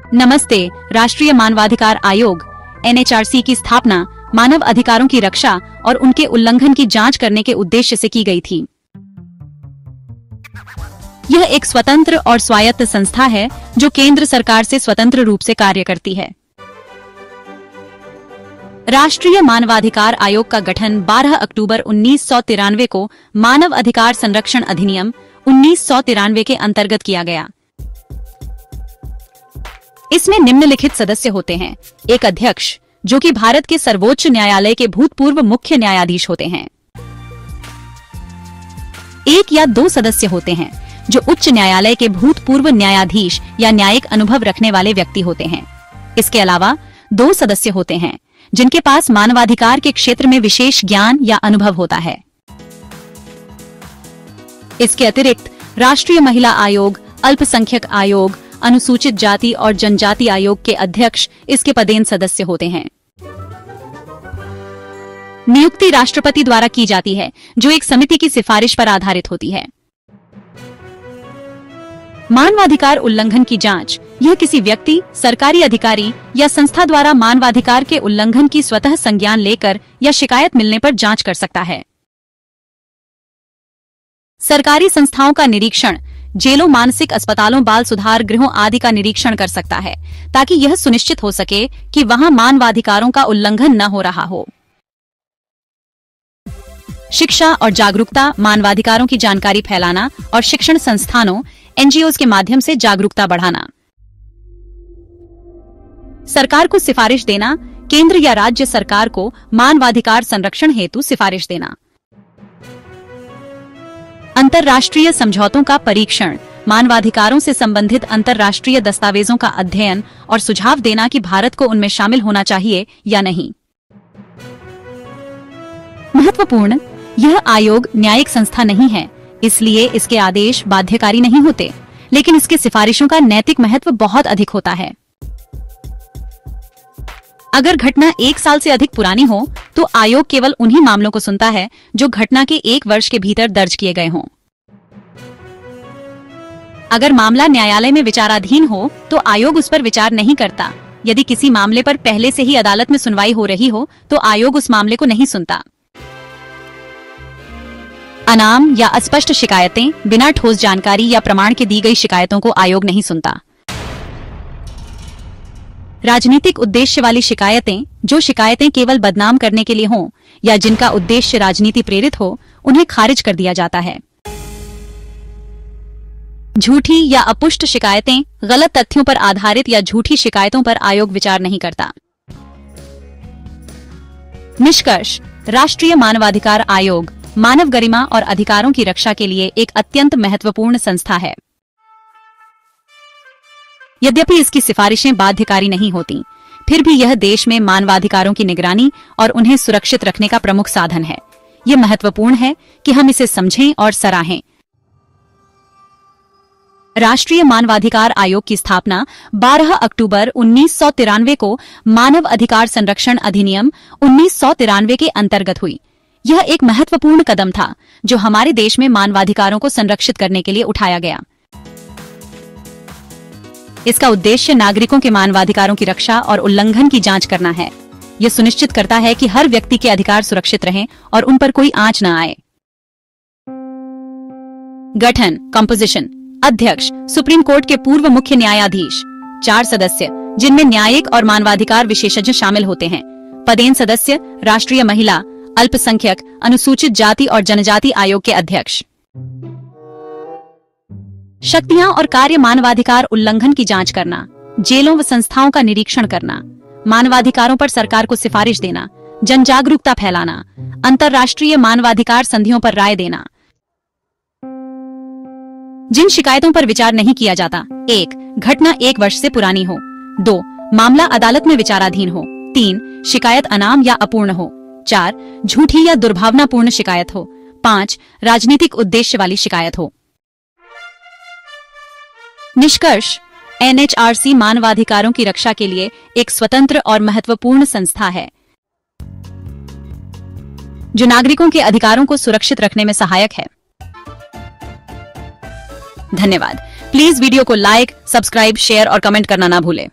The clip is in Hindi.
नमस्ते। राष्ट्रीय मानवाधिकार आयोग NHRC की स्थापना मानव अधिकारों की रक्षा और उनके उल्लंघन की जांच करने के उद्देश्य से की गई थी। यह एक स्वतंत्र और स्वायत्त संस्था है जो केंद्र सरकार से स्वतंत्र रूप से कार्य करती है। राष्ट्रीय मानवाधिकार आयोग का गठन 12 अक्टूबर 1993 को मानव अधिकार संरक्षण अधिनियम 1993 के अंतर्गत किया गया। इसमें निम्नलिखित सदस्य होते हैं। एक अध्यक्ष, जो कि भारत के सर्वोच्च न्यायालय के भूतपूर्व मुख्य न्यायाधीश होते हैं। एक या दो सदस्य होते हैं जो उच्च न्यायालय के भूतपूर्व न्यायाधीश या न्यायिक अनुभव रखने वाले व्यक्ति होते हैं। इसके अलावा दो सदस्य होते हैं जिनके पास मानवाधिकार के क्षेत्र में विशेष ज्ञान या अनुभव होता है। इसके अतिरिक्त राष्ट्रीय महिला आयोग, अल्पसंख्यक आयोग, अनुसूचित जाति और जनजाति आयोग के अध्यक्ष इसके पदेन सदस्य होते हैं। नियुक्ति राष्ट्रपति द्वारा की जाती है, जो एक समिति की सिफारिश पर आधारित होती है। मानवाधिकार उल्लंघन की जांच, यह किसी व्यक्ति, सरकारी अधिकारी या संस्था द्वारा मानवाधिकार के उल्लंघन की स्वतः संज्ञान लेकर या शिकायत मिलने पर जांच कर सकता है। सरकारी संस्थाओं का निरीक्षण, जेलों, मानसिक अस्पतालों, बाल सुधार गृहों आदि का निरीक्षण कर सकता है ताकि यह सुनिश्चित हो सके कि वहां मानवाधिकारों का उल्लंघन न हो रहा हो। शिक्षा और जागरूकता, मानवाधिकारों की जानकारी फैलाना और शिक्षण संस्थानों NGOs के माध्यम से जागरूकता बढ़ाना। सरकार को सिफारिश देना, केंद्र या राज्य सरकार को मानवाधिकार संरक्षण हेतु सिफारिश देना। अंतर्राष्ट्रीय समझौतों का परीक्षण, मानवाधिकारों से संबंधित अंतर्राष्ट्रीय दस्तावेजों का अध्ययन और सुझाव देना कि भारत को उनमें शामिल होना चाहिए या नहीं। महत्वपूर्ण, यह आयोग न्यायिक संस्था नहीं है, इसलिए इसके आदेश बाध्यकारी नहीं होते, लेकिन इसके सिफारिशों का नैतिक महत्व बहुत अधिक होता है। अगर घटना 1 साल से अधिक पुरानी हो तो आयोग केवल उन्हीं मामलों को सुनता है जो घटना के 1 वर्ष के भीतर दर्ज किए गए हों। अगर मामला न्यायालय में विचाराधीन हो तो आयोग उस पर विचार नहीं करता। यदि किसी मामले पर पहले से ही अदालत में सुनवाई हो रही हो तो आयोग उस मामले को नहीं सुनता। अनाम या अस्पष्ट शिकायतें, बिना ठोस जानकारी या प्रमाण के दी गई शिकायतों को आयोग नहीं सुनता। राजनीतिक उद्देश्य वाली शिकायतें, जो शिकायतें केवल बदनाम करने के लिए हों या जिनका उद्देश्य राजनीति प्रेरित हो, उन्हें खारिज कर दिया जाता है। झूठी या अपुष्ट शिकायतें, गलत तथ्यों पर आधारित या झूठी शिकायतों पर आयोग विचार नहीं करता। निष्कर्ष, राष्ट्रीय मानवाधिकार आयोग मानव गरिमा और अधिकारों की रक्षा के लिए एक अत्यंत महत्वपूर्ण संस्था है। यद्यपि इसकी सिफारिशें बाध्यकारी नहीं होती, फिर भी यह देश में मानवाधिकारों की निगरानी और उन्हें सुरक्षित रखने का प्रमुख साधन है। यह महत्वपूर्ण है कि हम इसे समझें और सराहें। राष्ट्रीय मानवाधिकार आयोग की स्थापना 12 अक्टूबर 1993 को मानव अधिकार संरक्षण अधिनियम 1993 के अंतर्गत हुई। यह एक महत्वपूर्ण कदम था जो हमारे देश में मानवाधिकारों को संरक्षित करने के लिए उठाया गया। इसका उद्देश्य नागरिकों के मानवाधिकारों की रक्षा और उल्लंघन की जांच करना है। यह सुनिश्चित करता है कि हर व्यक्ति के अधिकार सुरक्षित रहें और उन पर कोई आंच न आए। गठन, कंपोजिशन, अध्यक्ष, सुप्रीम कोर्ट के पूर्व मुख्य न्यायाधीश, 4 सदस्य जिनमें न्यायिक और मानवाधिकार विशेषज्ञ शामिल होते हैं। पदेन सदस्य, राष्ट्रीय महिला, अल्पसंख्यक, अनुसूचित जाति और जनजाति आयोग के अध्यक्ष। शक्तियां और कार्य, मानवाधिकार उल्लंघन की जांच करना, जेलों व संस्थाओं का निरीक्षण करना, मानवाधिकारों पर सरकार को सिफारिश देना, जन जागरूकता फैलाना, अंतर्राष्ट्रीय मानवाधिकार संधियों पर राय देना। जिन शिकायतों पर विचार नहीं किया जाता: 1. घटना 1 वर्ष से पुरानी हो। 2. मामला अदालत में विचाराधीन हो। 3. शिकायत अनाम या अपूर्ण हो। 4. झूठी या दुर्भावनापूर्ण शिकायत हो। 5. राजनीतिक उद्देश्य वाली शिकायत हो। निष्कर्ष, NHRC मानवाधिकारों की रक्षा के लिए एक स्वतंत्र और महत्वपूर्ण संस्था है जो नागरिकों के अधिकारों को सुरक्षित रखने में सहायक है। धन्यवाद। प्लीज वीडियो को लाइक, सब्सक्राइब, शेयर और कमेंट करना ना भूलें।